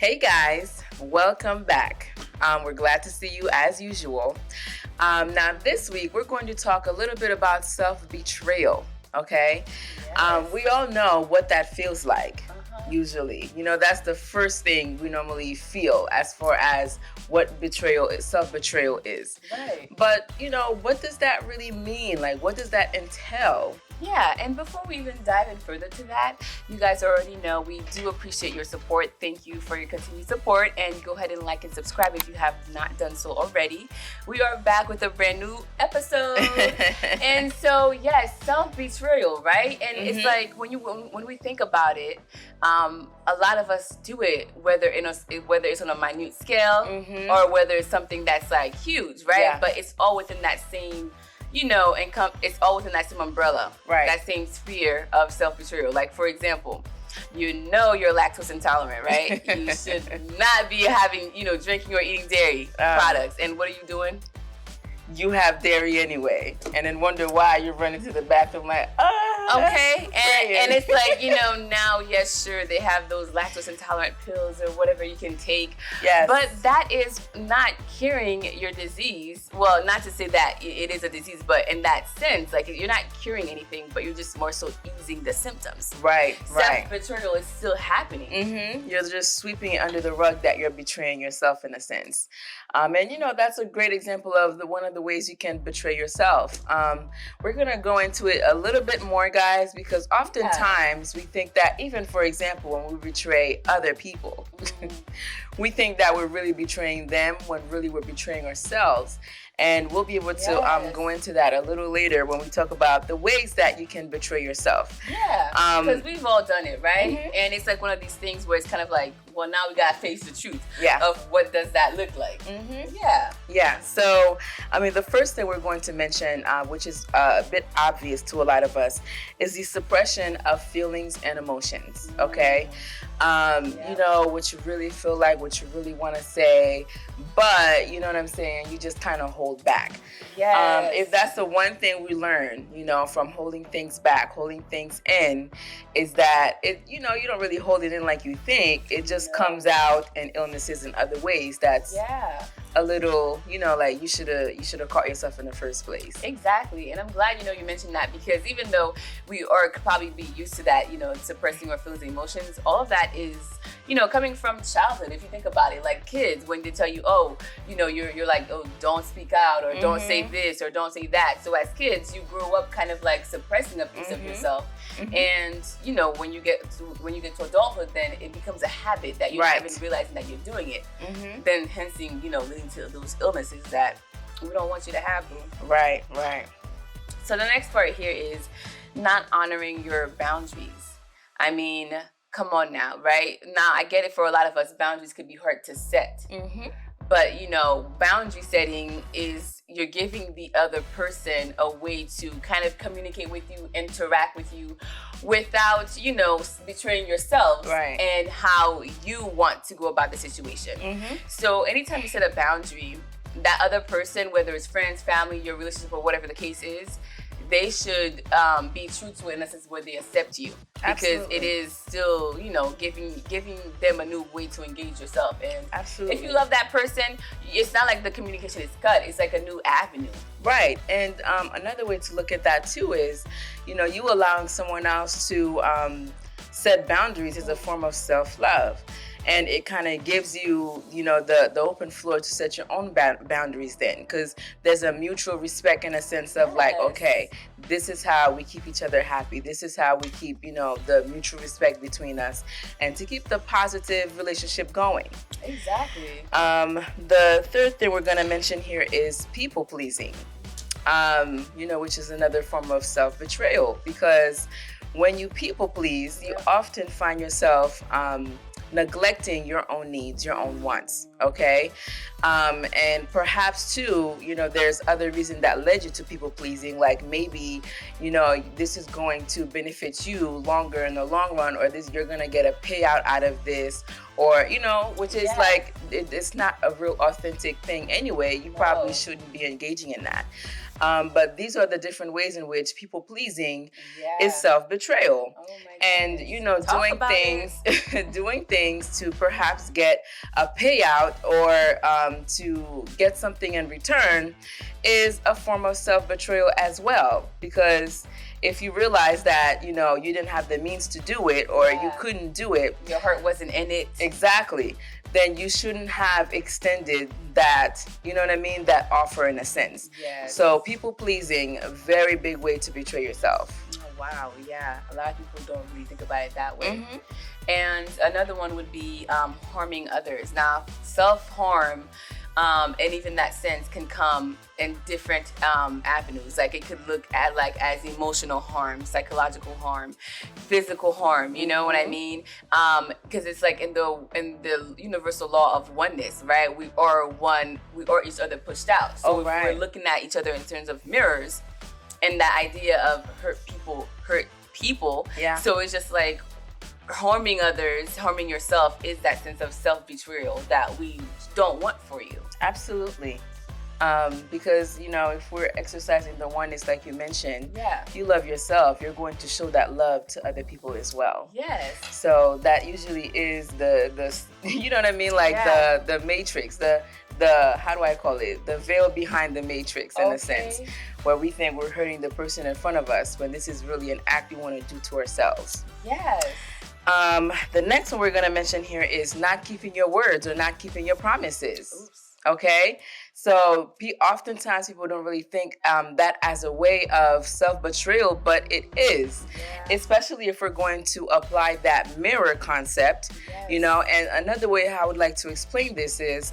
Hey guys, welcome back. We're glad to see you as usual. Now this week we're going to talk a little bit about self-betrayal, okay? Yes. We all know what that feels like, Uh-huh. usually. That's the first thing we normally feel as far as what self-betrayal is. Right. But, what does that really mean? Like, what does that entail? Yeah, and before we even dive in further to that, you guys already know we do appreciate your support. Thank you for your continued support, and go ahead and like and subscribe if you have not done so already. We are back with a brand new episode. And so, yes, self-betrayal, right? And it's like when we think about it, a lot of us do it, whether it's on a minute scale or whether it's something that's like huge, right? Yeah. But it's all within that same it's all within that same umbrella, Right. that same sphere of self-betrayal. Like, for example, you're lactose intolerant, right? You should not be having, drinking or eating dairy products. And what are you doing? You have dairy anyway, and then wonder why you're running to the bathroom like, Okay, and it's like, now, yes, sure, they have those lactose intolerant pills or whatever you can take. Yes. But that is not curing your disease. Well, not to say that it is a disease, but in that sense, like, you're not curing anything, but you're just more so easing the symptoms. Right. Self-betrayal is still happening. You're just sweeping it under the rug that you're betraying yourself in a sense. And that's a great example of one of the ways you can betray yourself. We're gonna go into it a little bit more, guys, because oftentimes we think that, even for example, when we betray other people, we think that we're really betraying them when really we're betraying ourselves. And we'll be able to go into that a little later when we talk about the ways that you can betray yourself. Yeah, because we've all done it, right? And it's like one of these things where it's kind of like, well, now we gotta face the truth of what does that look like. Yeah. So, the first thing we're going to mention, which is a bit obvious to a lot of us, is the suppression of feelings and emotions. Okay, what you really feel like, what you really want to say, but you know what I'm saying, you just kind of hold back. Yes. If that's the one thing we learn, from holding things back, holding things in, is that you don't really hold it in like you think. It just comes out in illnesses and other ways. That's a little, like you should have caught yourself in the first place. Exactly. And I'm glad, you mentioned that, because even though we are probably be used to that, suppressing our feelings and emotions, all of that is, coming from childhood. If you think about it, like kids, when they tell you, you're like, oh, don't speak out, or don't say this, or don't say that. So as kids, you grow up kind of like suppressing a piece of yourself. And, when you get to adulthood, then it becomes a habit that you're not even realizing that you're doing it. Then hence, leading to those illnesses that we don't want you to have. Right. So the next part here is not honoring your boundaries. I mean, come on now, right? Now, I get it, for a lot of us, boundaries could be hard to set. But, boundary setting is you're giving the other person a way to kind of communicate with you, interact with you, without, betraying yourselves and how you want to go about the situation. So anytime you set a boundary, that other person, whether it's friends, family, your relationship, or whatever the case is, they should be true to it in a sense where they accept you. Because it is still, giving them a new way to engage yourself. And if you love that person, it's not like the communication is cut. It's like a new avenue. Right. And another way to look at that too is, you allowing someone else to set boundaries is a form of self-love. And it kind of gives you, the open floor to set your own boundaries then. Because there's a mutual respect in a sense of like, okay, this is how we keep each other happy. This is how we keep, the mutual respect between us. And to keep the positive relationship going. Exactly. The third thing we're going to mention here is people pleasing, which is another form of self-betrayal. Because when you people please, you often find yourself neglecting your own needs, your own wants, okay? And perhaps too, there's other reasons that led you to people pleasing, like maybe, this is going to benefit you longer in the long run, or you're gonna get a payout out of this, or, which is like, it's not a real authentic thing anyway. You probably shouldn't be engaging in that. But these are the different ways in which people pleasing is self-betrayal. Oh my And goodness. doing things to perhaps get a payout or to get something in return is a form of self-betrayal as well. Because if you realize that you didn't have the means to do it, or you couldn't do it, your heart wasn't in it, exactly, then you shouldn't have extended that, that offer in a sense. Yes. So people pleasing, a very big way to betray yourself. Oh, wow, yeah. A lot of people don't really think about it that way. Mm-hmm. And another one would be harming others. Now, self-harm, and even that sense can come in different avenues. Like it could look at like as emotional harm, psychological harm, physical harm. You know what I mean? Because it's like in the universal law of oneness, right? We are one. We are each other pushed out. So if we're looking at each other in terms of mirrors, and that idea of hurt people. Yeah. So it's just like harming others, harming yourself is that sense of self-betrayal that we don't want for you. Absolutely. Because, if we're exercising the oneness like you mentioned, if you love yourself, you're going to show that love to other people as well. Yes. So that usually is the you know what I mean? Like the matrix, the how do I call it? The veil behind the matrix in a sense, where we think we're hurting the person in front of us when this is really an act we want to do to ourselves. Yes. The next one we're going to mention here is not keeping your words or not keeping your promises. Oops. Okay? So oftentimes people don't really think that as a way of self-betrayal, but it is, especially if we're going to apply that mirror concept, and another way how I would like to explain this is,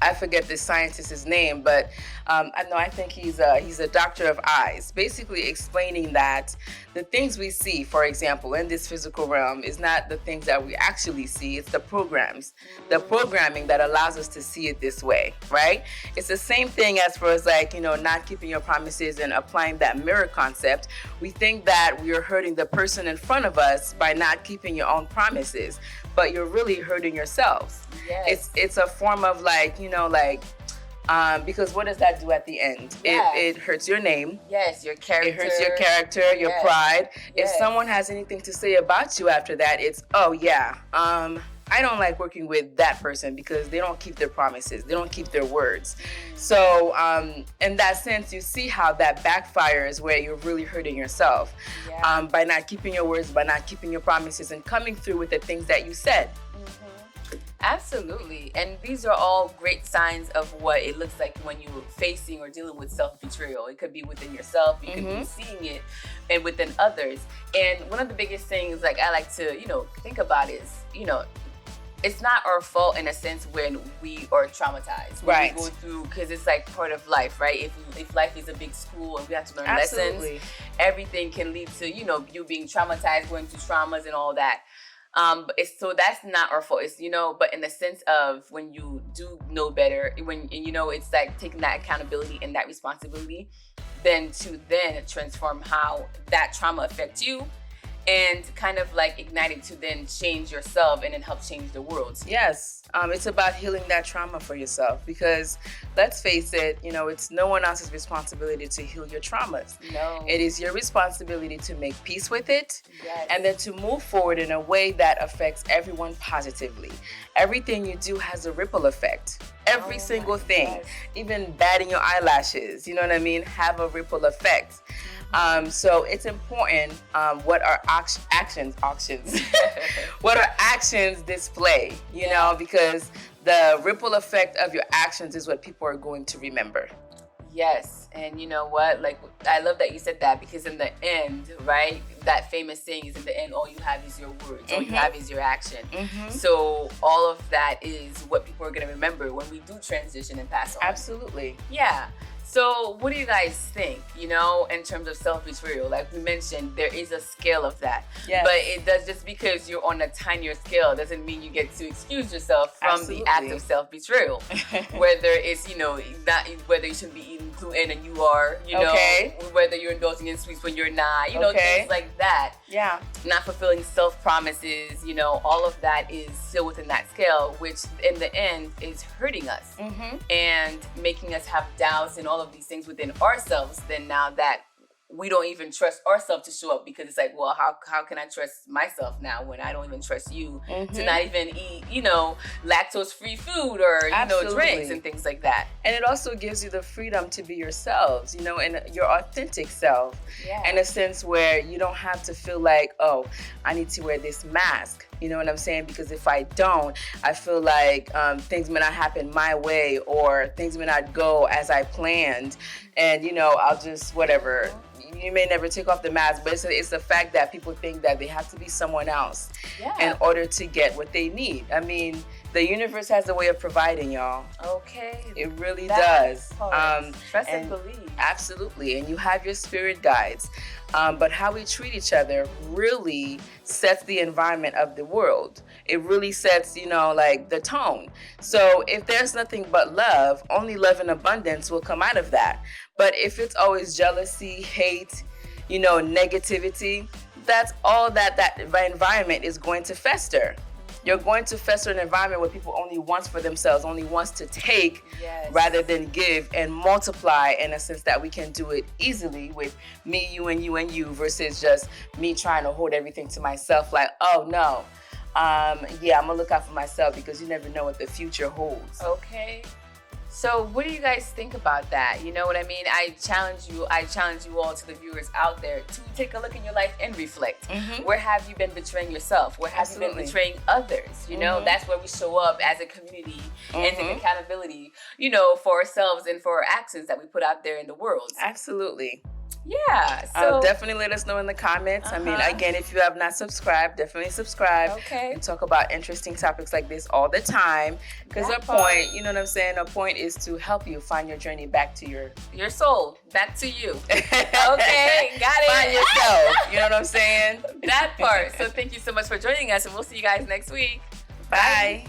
I forget the scientist's name, but I think he's a doctor of eyes, basically explaining that the things we see, for example, in this physical realm is not the things that we actually see. It's the programming that allows us to see it this way, right? It's the same thing as far as like, not keeping your promises and applying that mirror concept. We think that we are hurting the person in front of us by not keeping your own promises, but you're really hurting yourselves. Yes. It's a form of like, because what does that do at the end? It hurts your name. Yes, your character. It hurts your character, your pride. If someone has anything to say about you after that, it's, I don't like working with that person because they don't keep their promises. They don't keep their words. So in that sense, you see how that backfires where you're really hurting yourself by not keeping your words, by not keeping your promises and coming through with the things that you said. Absolutely. And these are all great signs of what it looks like when you're facing or dealing with self-betrayal. It could be within yourself, you could be seeing it, and within others. And one of the biggest things like I like to, think about is, it's not our fault in a sense when we are traumatized. When we go through, because it's like part of life, right? If life is a big school and we have to learn lessons, everything can lead to, you being traumatized, going through traumas and all that. So that's not our fault. It's, but in the sense of when you do know better, it's like taking that accountability and that responsibility, then transform how that trauma affects you and kind of like ignite it to then change yourself and then help change the world. Yes. It's about healing that trauma for yourself because let's face it, it's no one else's responsibility to heal your traumas. No. It is your responsibility to make peace with it and then to move forward in a way that affects everyone positively. Everything you do has a ripple effect. Every single thing, even batting your eyelashes, have a ripple effect. So it's important what our actions what our actions display, because the ripple effect of your actions is what people are going to remember. Yes, and you know what? Like, I love that you said that because in the end, right, that famous saying is in the end, all you have is your words, all you have is your action. So all of that is what people are going to remember when we do transition and pass on. Absolutely. Yeah. So what do you guys think, in terms of self-betrayal? Like we mentioned, there is a scale of that. Yes. But it does, just because you're on a tinier scale doesn't mean you get to excuse yourself from the act of self-betrayal. Whether it's, whether you shouldn't be eating gluten and you are, you know, whether you're indulging in sweets when you're not, you know, things like that. Yeah. Not fulfilling self-promises, you know, all of that is still within that scale, which in the end is hurting us and making us have doubts and all of these things within ourselves. Then now that we don't even trust ourselves to show up, because it's like, well, how can I trust myself now when I don't even trust you to not even eat, you know, lactose-free food or, you know, drinks and things like that. And it also gives you the freedom to be yourselves, you know, and your authentic self in a sense where you don't have to feel like, oh, I need to wear this mask. You know what I'm saying? Because if I don't, I feel like things may not happen my way or things may not go as I planned. And, you know, I'll just, whatever. You may never take off the mask, but it's the fact that people think that they have to be someone else in order to get what they need. I mean, the universe has a way of providing, y'all. Okay. It really does. Trust and believe. Absolutely. And you have your spirit guides. But how we treat each other really sets the environment of the world. It really sets, you know, like the tone. So if there's nothing but love, only love in abundance will come out of that. But if it's always jealousy, hate, you know, negativity, that's all that environment is going to fester. You're going to fester an environment where people only wants for themselves, only wants to take rather than give and multiply, in a sense that we can do it easily with me, you, and you, and you, versus just me trying to hold everything to myself like, oh, no. I'm going to look out for myself, because you never know what the future holds. Okay. So what do you guys think about that? You know what I mean? I challenge you all, to the viewers out there, to take a look in your life and reflect. Where have you been betraying yourself? Where have you been betraying others? You know, that's where we show up as a community and take accountability, you know, for ourselves and for our actions that we put out there in the world. Absolutely. Yeah. So definitely let us know in the comments. I mean, again, if you have not subscribed, definitely subscribe. Okay. We talk about interesting topics like this all the time. Because our point, you know what I'm saying? Our point is to help you find your journey back to your soul, back to you. Okay, got it. Find yourself. You know what I'm saying? That part. So thank you so much for joining us, and we'll see you guys next week. Bye.